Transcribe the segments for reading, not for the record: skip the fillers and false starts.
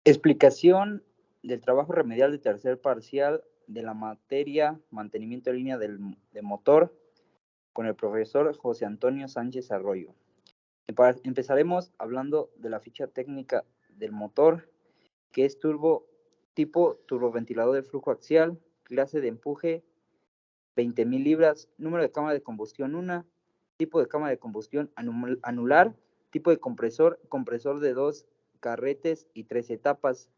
Explicación del trabajo remedial de tercer parcial de la materia mantenimiento de línea de motor con el profesor José Antonio Sánchez Arroyo. Empezaremos hablando de la ficha técnica del motor, que es tipo turboventilador de flujo axial, clase de empuje 20.000 libras, número de cámara de combustión 1, tipo de cámara de combustión anular, tipo de compresor de 2 carretes y 3 etapas,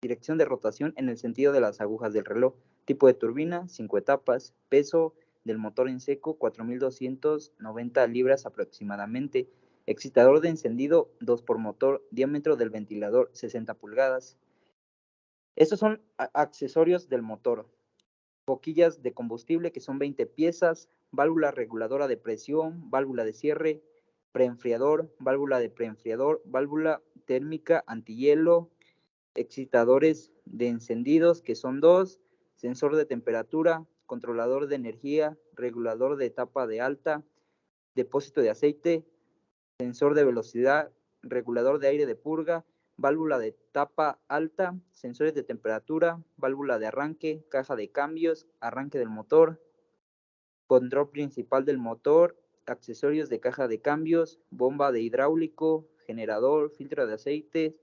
dirección de rotación en el sentido de las agujas del reloj, tipo de turbina 5 etapas, peso del motor en seco 4.290 libras aproximadamente, excitador de encendido 2 por motor, diámetro del ventilador 60 pulgadas. Estos son accesorios del motor. Boquillas de combustible que son 20 piezas, válvula reguladora de presión, válvula de cierre, preenfriador, válvula de preenfriador, válvula térmica antihielo, excitadores de encendidos que son 2, sensor de temperatura, controlador de energía, regulador de etapa de alta, depósito de aceite, sensor de velocidad, regulador de aire de purga, válvula de tapa alta, sensores de temperatura, válvula de arranque, caja de cambios, arranque del motor, control principal del motor, accesorios de caja de cambios, bomba de hidráulico, generador, filtro de aceites,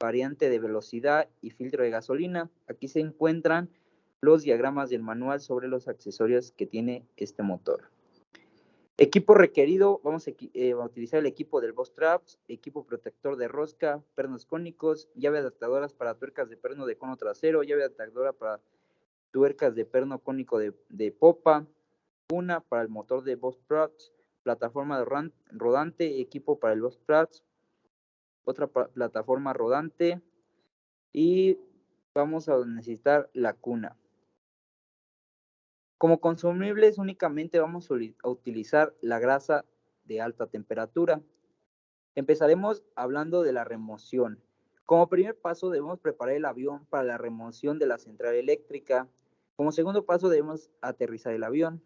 variante de velocidad y filtro de gasolina. Aquí se encuentran los diagramas del manual sobre los accesorios que tiene este motor. Equipo requerido, vamos a utilizar el equipo del Boss Traps, equipo protector de rosca, pernos cónicos, llave adaptadoras para tuercas de perno de cono trasero, llave adaptadora para tuercas de perno cónico de popa, una para el motor de Boss Traps, plataforma rodante, equipo para el Boss Traps, otra plataforma rodante y vamos a necesitar la cuna. Como consumibles únicamente vamos a utilizar la grasa de alta temperatura. Empezaremos hablando de la remoción. Como primer paso debemos preparar el avión para la remoción de la central eléctrica. Como segundo paso debemos aterrizar el avión.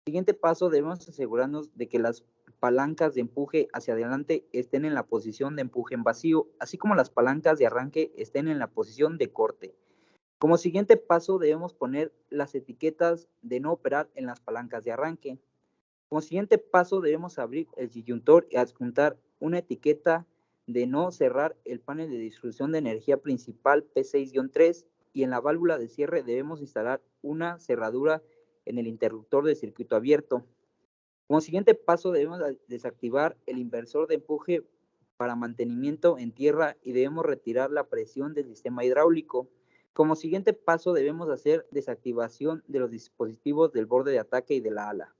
Siguiente paso debemos asegurarnos de que las palancas de empuje hacia adelante estén en la posición de empuje en vacío, así como las palancas de arranque estén en la posición de corte. Como siguiente paso debemos poner las etiquetas de no operar en las palancas de arranque. Como siguiente paso debemos abrir el disyuntor y adjuntar una etiqueta de no cerrar el panel de distribución de energía principal P6-3 y en la válvula de cierre debemos instalar una cerradura en el interruptor de circuito abierto. Como siguiente paso debemos desactivar el inversor de empuje para mantenimiento en tierra y debemos retirar la presión del sistema hidráulico. Como siguiente paso debemos hacer desactivación de los dispositivos del borde de ataque y de la ala.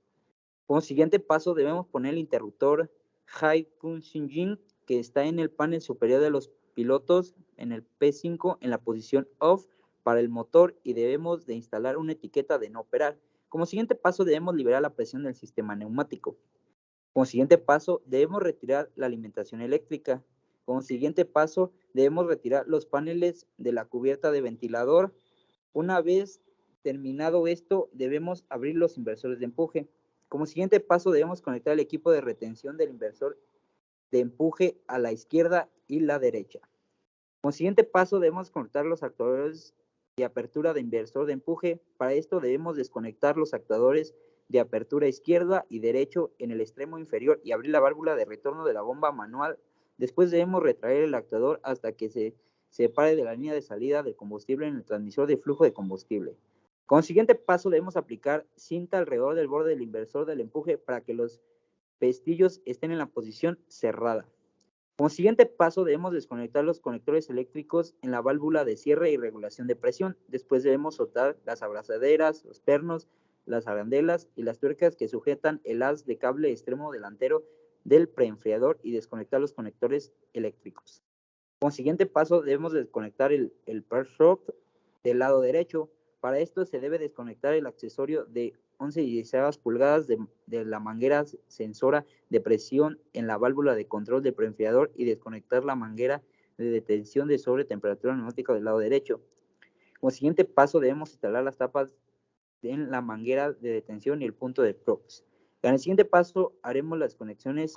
Como siguiente paso debemos poner el interruptor High Punching que está en el panel superior de los pilotos en el P5 en la posición off para el motor y debemos de instalar una etiqueta de no operar. Como siguiente paso debemos liberar la presión del sistema neumático. Como siguiente paso debemos retirar la alimentación eléctrica. Como siguiente paso debemos retirar los paneles de la cubierta de ventilador. Una vez terminado esto debemos abrir los inversores de empuje. Como siguiente paso debemos conectar el equipo de retención del inversor de empuje a la izquierda y la derecha. Como siguiente paso debemos conectar los actuadores de apertura de inversor de empuje. Para esto debemos desconectar los actuadores de apertura izquierda y derecho en el extremo inferior y abrir la válvula de retorno de la bomba manual. Después debemos retraer el actuador hasta que se separe de la línea de salida del combustible en el transmisor de flujo de combustible. Como siguiente paso debemos aplicar cinta alrededor del borde del inversor del empuje para que los pestillos estén en la posición cerrada. Como siguiente paso debemos desconectar los conectores eléctricos en la válvula de cierre y regulación de presión. Después debemos soltar las abrazaderas, los pernos, las arandelas y las tuercas que sujetan el haz de cable extremo delantero del preenfriador y desconectar los conectores eléctricos. Como siguiente paso debemos desconectar el press rope del lado derecho. Para esto se debe desconectar el accesorio de 11/16 pulgadas de la manguera sensora de presión en la válvula de control del preenfriador y desconectar la manguera de detención de sobretemperatura neumática del lado derecho. Como siguiente paso debemos instalar las tapas en la manguera de detención y el punto de prox. En el siguiente paso haremos las conexiones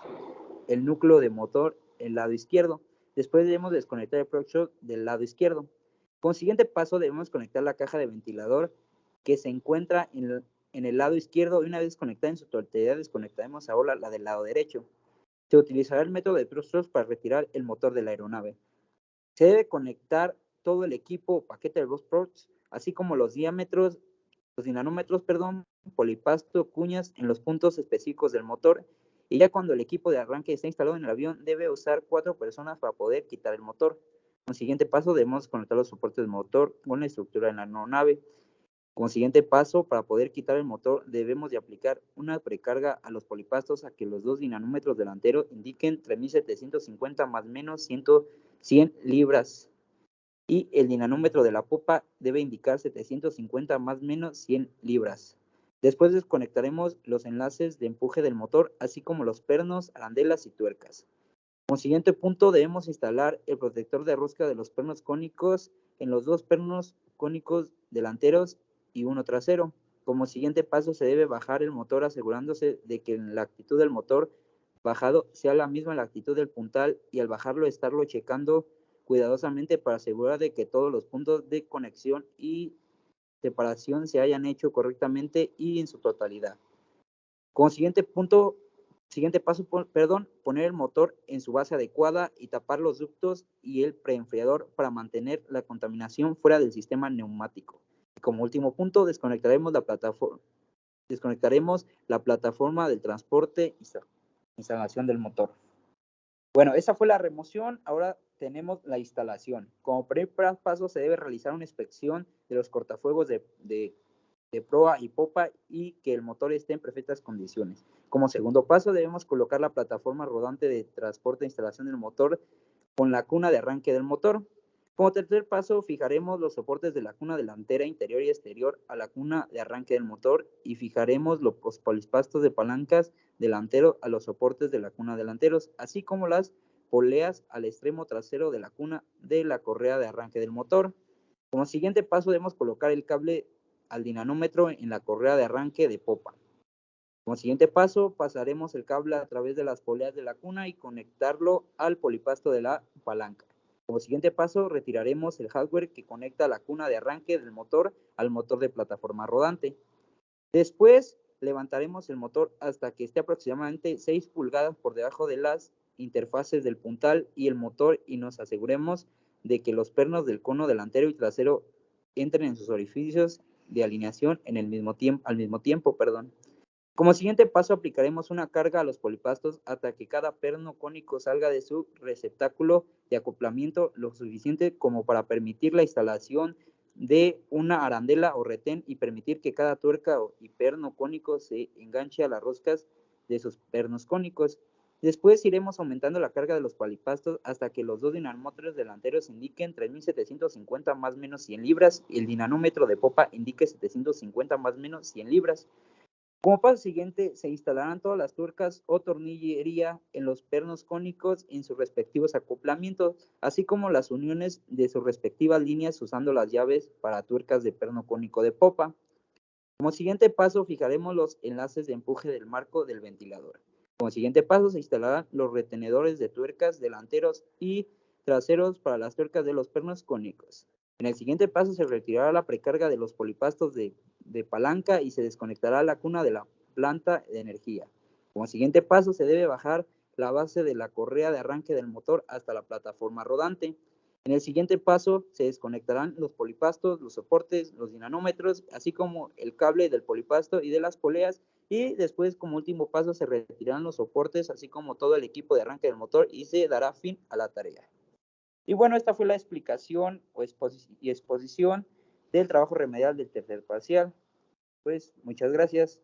el núcleo de motor el lado izquierdo. Después debemos desconectar el Proc Shock del lado izquierdo. Como siguiente paso debemos conectar la caja de ventilador que se encuentra en el lado izquierdo y una vez desconectada en su totalidad desconectaremos ahora la del lado derecho. Se utilizará el método de thrust para retirar el motor de la aeronave. Se debe conectar todo el equipo o paquete de los props, así como los dinanómetros, polipasto, cuñas en los puntos específicos del motor. Y ya cuando el equipo de arranque está instalado en el avión, debe usar 4 personas para poder quitar el motor. Como siguiente paso, debemos conectar los soportes del motor con la estructura de la aeronave. Como siguiente paso, para poder quitar el motor, debemos de aplicar una precarga a los polipastos a que los 2 dinanómetros delanteros indiquen 3750 más menos 100 libras y el dinanómetro de la popa debe indicar 750 más menos 100 libras. Después desconectaremos los enlaces de empuje del motor, así como los pernos, arandelas y tuercas. Como siguiente punto, debemos instalar el protector de rosca de los pernos cónicos en los 2 pernos cónicos delanteros y uno trasero. Como siguiente paso, se debe bajar el motor asegurándose de que la actitud del motor bajado sea la misma la actitud del puntal y al bajarlo estarlo checando cuidadosamente para asegurar de que todos los puntos de conexión y separación se hayan hecho correctamente y en su totalidad. Como siguiente paso, poner el motor en su base adecuada y tapar los ductos y el preenfriador para mantener la contaminación fuera del sistema neumático. Y como último punto, desconectaremos la plataforma del transporte y instalación del motor. Bueno, esa fue la remoción, ahora tenemos la instalación. Como primer paso se debe realizar una inspección de los cortafuegos de proa y popa y que el motor esté en perfectas condiciones. Como segundo paso debemos colocar la plataforma rodante de transporte e instalación del motor con la cuna de arranque del motor. Como tercer paso fijaremos los soportes de la cuna delantera, interior y exterior a la cuna de arranque del motor y fijaremos los polispastos de palancas delantero a los soportes de la cuna delanteros, así como las poleas al extremo trasero de la cuna de la correa de arranque del motor. Como siguiente paso debemos colocar el cable al dinanómetro en la correa de arranque de popa. Como siguiente paso, pasaremos el cable a través de las poleas de la cuna y conectarlo al polipasto de la palanca. Como siguiente paso, retiraremos el hardware que conecta la cuna de arranque del motor al motor de plataforma rodante. Después, levantaremos el motor hasta que esté aproximadamente 6 pulgadas por debajo de las interfaces del puntal y el motor y nos aseguremos de que los pernos del cono delantero y trasero entren en sus orificios de alineación al mismo tiempo. Como siguiente paso aplicaremos una carga a los polipastos hasta que cada perno cónico salga de su receptáculo de acoplamiento lo suficiente como para permitir la instalación de una arandela o retén y permitir que cada tuerca y perno cónico se enganche a las roscas de sus pernos cónicos. Después iremos aumentando la carga de los polipastos hasta que los 2 dinamómetros delanteros indiquen 3750 más menos 100 libras y el dinamómetro de popa indique 750 más menos 100 libras. Como paso siguiente, se instalarán todas las tuercas o tornillería en los pernos cónicos en sus respectivos acoplamientos, así como las uniones de sus respectivas líneas usando las llaves para tuercas de perno cónico de popa. Como siguiente paso, fijaremos los enlaces de empuje del marco del ventilador. Como siguiente paso, se instalarán los retenedores de tuercas delanteros y traseros para las tuercas de los pernos cónicos. En el siguiente paso se retirará la precarga de los polipastos de palanca y se desconectará la cuna de la planta de energía. Como siguiente paso se debe bajar la base de la correa de arranque del motor hasta la plataforma rodante. En el siguiente paso se desconectarán los polipastos, los soportes, los dinamómetros, así como el cable del polipasto y de las poleas y después como último paso se retirarán los soportes así como todo el equipo de arranque del motor y se dará fin a la tarea. Y bueno, esta fue la explicación y exposición del trabajo remedial del tercer parcial. Pues muchas gracias.